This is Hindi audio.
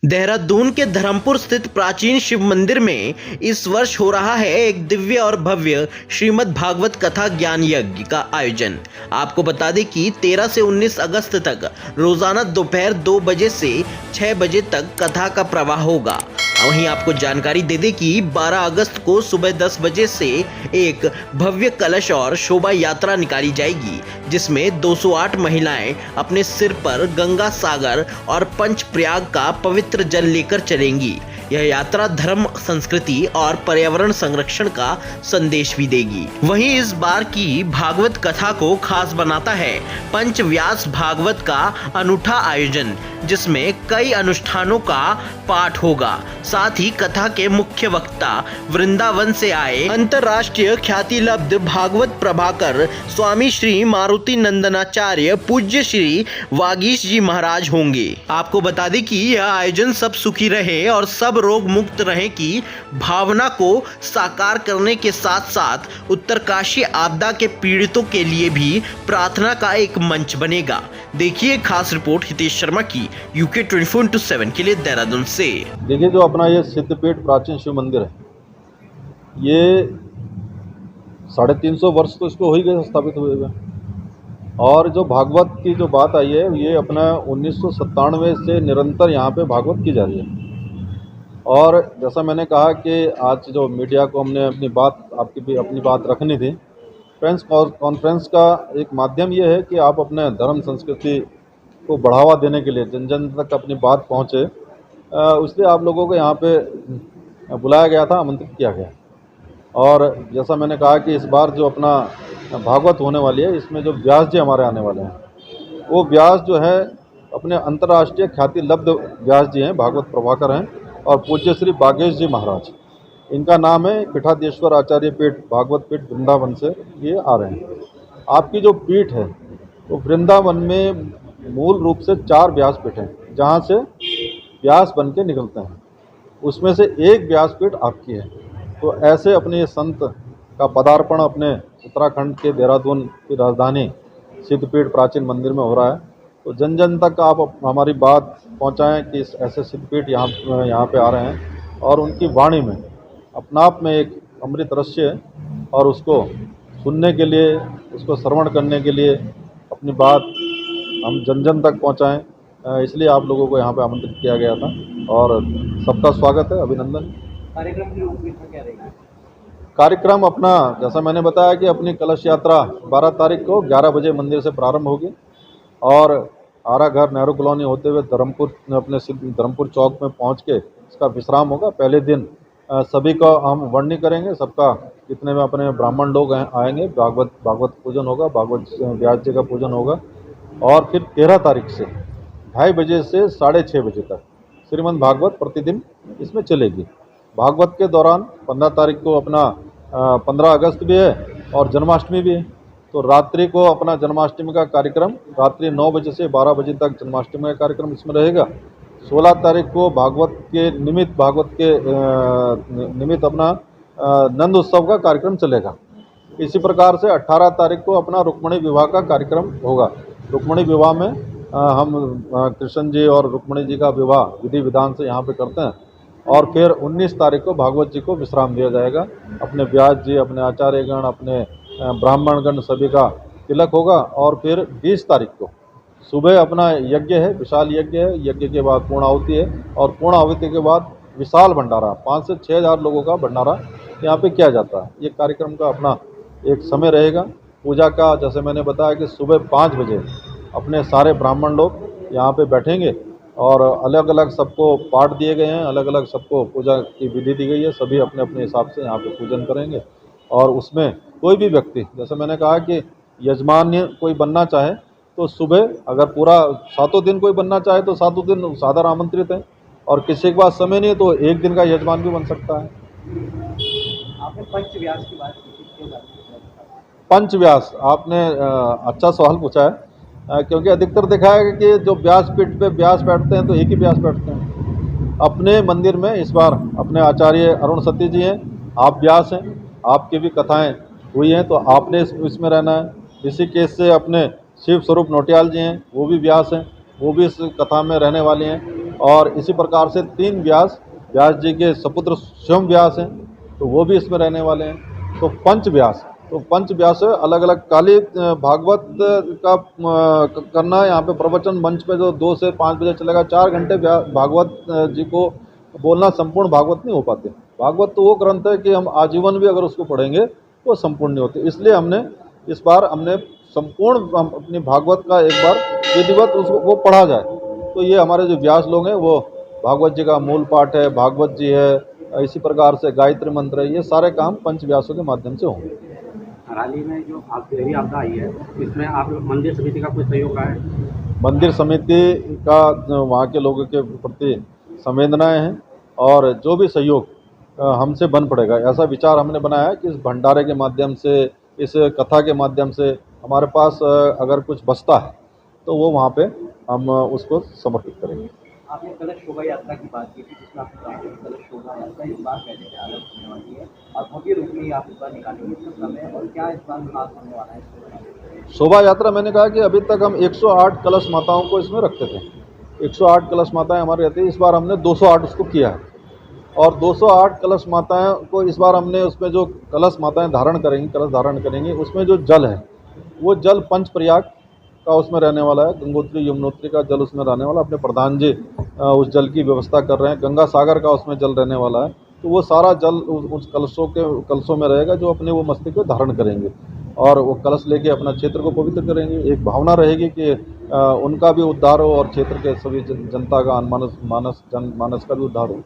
देहरादून के धर्मपुर स्थित प्राचीन शिव मंदिर में इस वर्ष हो रहा है एक दिव्य और भव्य श्रीमद् भागवत कथा ज्ञान यज्ञ का आयोजन। आपको बता दें कि 13 से 19 अगस्त तक रोजाना दोपहर 2 बजे से 6 बजे तक कथा का प्रवाह होगा। वहीं आपको जानकारी दे दें कि 12 अगस्त को सुबह 10 बजे से एक भव्य कलश और शोभा यात्रा निकाली जाएगी, जिसमें 208 महिलाएं अपने सिर पर गंगा सागर और पंचप्रयाग का पवित्र जल लेकर चलेंगी। यह यात्रा धर्म, संस्कृति और पर्यावरण संरक्षण का संदेश भी देगी। वहीं इस बार की भागवत कथा को खास बनाता है पंचव्यास भागवत का अनूठा आयोजन, जिसमें कई अनुष्ठानों का पाठ होगा। साथ ही कथा के मुख्य वक्ता वृंदावन से आए अंतर्राष्ट्रीय ख्याति लब्ध भागवत प्रभाकर स्वामी श्री मारुति नंदनाचार्य पूज्य श्री वागीश जी महाराज होंगे। आपको बता दें कि यह आयोजन सब सुखी रहे और सब रोग मुक्त रहे की भावना को साकार करने के साथ साथ उत्तरकाशी आपदा के पीड़ितों के लिए भी प्रार्थना का एक मंच बनेगा। देखिए खास रिपोर्ट हितेश शर्मा की UK 24/7 के लिए देहरादून से। देखिए, जो अपना ये सिद्धपीठ प्राचीन शिव मंदिर है, ये 350 वर्ष तो इसको हो ही गए स्थापित हुए हुए। और जो भागवत की जो बात आई है, ये अपना 1997 से निरंतर यहाँ पे भागवत की जा रही है। और जैसा मैंने कहा कि आज जो मीडिया को हमने अपनी बात रखनी थी, प्रेस कॉन्फ्रेंस का एक माध्यम ये है कि आप अपने धर्म संस्कृति को बढ़ावा देने के लिए जन जन तक अपनी बात पहुँचे, इसलिए आप लोगों को यहाँ पे बुलाया गया था, आमंत्रित किया गया। और जैसा मैंने कहा कि इस बार जो अपना भागवत होने वाली है, इसमें जो व्यास जी हमारे आने वाले हैं, वो व्यास जो है अपने अंतर्राष्ट्रीय ख्याति लब्ध व्यास जी हैं, भागवत प्रभाकर हैं, और पूज्य श्री वागीश जी महाराज, इनका नाम है पीठाधीश्वर आचार्य पीठ भागवत पीठ वृंदावन से ये आ रहे हैं। आपकी जो पीठ है वो वृंदावन में मूल रूप से 4 व्यासपीठ हैं, जहाँ से व्यास बन के निकलते हैं। उसमें से एक व्यासपीठ आपकी है। तो ऐसे अपने संत का पदार्पण अपने उत्तराखंड के देहरादून की राजधानी सिद्धपीठ प्राचीन मंदिर में हो रहा है। तो जन जन तक आप हमारी बात पहुंचाएं कि ऐसे सिद्धपीठ यहाँ पे आ रहे हैं, और उनकी वाणी में अपना आप में एक अमृत रस्य है, और उसको सुनने के लिए, उसको श्रवण करने के लिए अपनी बात हम जन जन तक पहुंचाएं, इसलिए आप लोगों को यहाँ पे आमंत्रित किया गया था। और सबका स्वागत है, अभिनंदन। कार्यक्रम की रूपरेखा क्या रहेगी? कार्यक्रम अपना, जैसा मैंने बताया कि अपनी कलश यात्रा 12 तारीख को 11 बजे मंदिर से प्रारंभ होगी, और आरा घर नेहरू कॉलोनी होते हुए धर्मपुर चौक में पहुंच के इसका विश्राम होगा। पहले दिन सभी का हम वर्णन करेंगे, सबका जितने में अपने ब्राह्मण लोग आएंगे, भागवत पूजन होगा, भागवत व्यास जी का पूजन होगा। और फिर 13 तारीख से 2:30 बजे से 6:30 बजे तक श्रीमद् भागवत प्रतिदिन इसमें चलेगी। भागवत के दौरान 15 तारीख को अपना 15 अगस्त भी है और जन्माष्टमी भी है। तो रात्रि को अपना जन्माष्टमी का कार्यक्रम रात्रि 9 बजे से 12 बजे तक जन्माष्टमी का कार्यक्रम इसमें रहेगा। 16 तारीख को भागवत के निमित्त अपना नंद उत्सव का कार्यक्रम चलेगा। इसी प्रकार से 18 तारीख को अपना रुक्मणी विवाह का कार्यक्रम होगा। रुक्मणी विवाह में हम कृष्ण जी और रुक्मणी जी का विवाह विधि विधान से यहाँ पे करते हैं। और फिर 19 तारीख को भागवत जी को विश्राम दिया जाएगा। अपने व्यास जी, अपने आचार्यगण, अपने ब्राह्मणगण सभी का तिलक होगा। और फिर 20 तारीख को सुबह अपना यज्ञ है, विशाल यज्ञ है। यज्ञ के बाद पूर्ण आहुति है, और पूर्ण आहुति के बाद विशाल भंडारा, 5 से 6 हज़ार लोगों का भंडारा यहाँ पे किया जाता है। ये कार्यक्रम का अपना एक समय रहेगा। पूजा का जैसे मैंने बताया कि सुबह 5 बजे अपने सारे ब्राह्मण लोग यहाँ पे बैठेंगे, और अलग अलग सबको पाठ दिए गए हैं, अलग अलग सबको पूजा की विधि दी गई है। सभी अपने अपने हिसाब से यहाँ पे पूजन करेंगे। और उसमें कोई भी व्यक्ति, जैसे मैंने कहा कि यजमान कोई बनना चाहे तो सुबह, अगर पूरा 7 दिन कोई बनना चाहे तो 7 दिन सादर आमंत्रित है, और किसी के पास समय नहीं तो 1 दिन का यजमान भी बन सकता है। आपने पंचव्यास की बात की, पंचव्यास, आपने अच्छा सवाल पूछा है, क्योंकि अधिकतर देखा है कि जो व्यासपीठ पे व्यास बैठते हैं तो एक ही व्यास बैठते हैं। अपने मंदिर में इस बार अपने आचार्य अरुण सती जी हैं, आप व्यास हैं, आपकी भी कथाएं हुई हैं, तो आपने इसमें रहना है। ऋषिकेश से अपने शिव स्वरूप नोटियाल जी हैं, वो भी व्यास हैं, वो भी इस कथा में रहने वाले हैं। और इसी प्रकार से 3 व्यास जी के सपुत्र स्वयं व्यास हैं, तो वो भी इसमें रहने वाले हैं। तो पंच व्यास अलग अलग काली भागवत का करना है। यहाँ पे प्रवचन मंच पे जो 2 से 5 बजे चलेगा, 4 घंटे भागवत जी को बोलना, संपूर्ण भागवत नहीं हो पाते। भागवत तो वो ग्रंथ है कि हम आजीवन भी अगर उसको पढ़ेंगे वो संपूर्ण नहीं होते। इसलिए इस बार हमने संपूर्ण अपनी भागवत का एक बार विधिवत उसको वो पढ़ा जाए। तो ये हमारे जो व्यास लोग हैं वो भागवत जी का मूल पाठ है, भागवत जी है, इसी प्रकार से गायत्री मंत्र है, ये सारे काम पंच व्यासों के माध्यम से होंगे। हाल ही में जो देवी आपदा आई है, इसमें आप मंदिर समिति का कोई सहयोग है? मंदिर समिति का वहाँ के लोगों के प्रति संवेदनाएं हैं और जो भी सहयोग हमसे बन पड़ेगा, ऐसा विचार हमने बनाया है कि इस भंडारे के माध्यम से, इस कथा के माध्यम से हमारे पास अगर कुछ बचता है तो वो वहाँ पे हम उसको समर्पित करेंगे। आपने कलश शोभा यात्रा की बात की थी, जिसमें आपने कहा कि कलश शोभा यात्रा इस बार पहले से अलग होने वाली है और भव्य रूप में आप इस बार निकालेंगे, इसका समय और क्या इस बार खास होने वाला है? शोभा यात्रा मैंने कहा कि अभी तक हम 108 कलश माताओं को इसमें रखते थे। 108 कलश माताएं हमारी रहती है। इस बार हमने 208 उसको किया है और 208 कलश माताएं को इस बार हमने उसमें जो कलश माताएं कलश धारण करेंगी, उसमें जो जल है वो जल पंच प्रयाग का उसमें रहने वाला है। गंगोत्री यमुनोत्री का जल उसमें रहने वाला। अपने प्रधान जी उस जल की व्यवस्था कर रहे हैं। गंगा सागर का उसमें जल रहने वाला है। तो वो सारा जल उस कलशों में रहेगा जो अपने वो मस्तक को धारण करेंगे और वो कलश लेके अपना क्षेत्र को पवित्र करेंगे। एक भावना रहेगी कि उनका भी उद्धार हो और क्षेत्र के सभी जनता का मानस का भी उद्धार हो।